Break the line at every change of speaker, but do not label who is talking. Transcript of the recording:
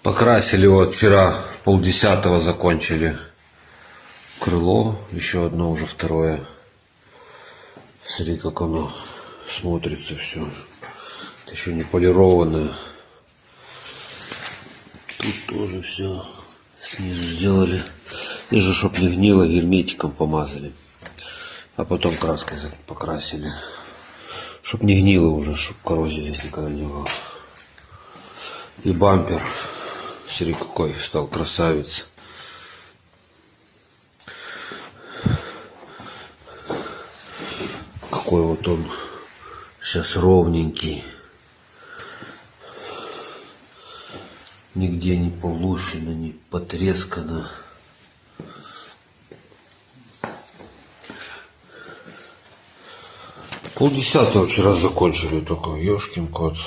Покрасили вот вчера, 9:30 закончили крыло, еще одно, уже второе. Смотри, как оно смотрится все. Еще не полированное. Тут тоже все снизу сделали. Ниже, чтоб не гнило, герметиком помазали. А потом краской покрасили. Чтоб не гнило уже, чтоб коррозии здесь никогда не было. И бампер. Смотри, какой стал красавец. Какой вот он сейчас ровненький. Нигде не полощено, не потрескано. Полдесятого вчера закончили только, ёшкин кот.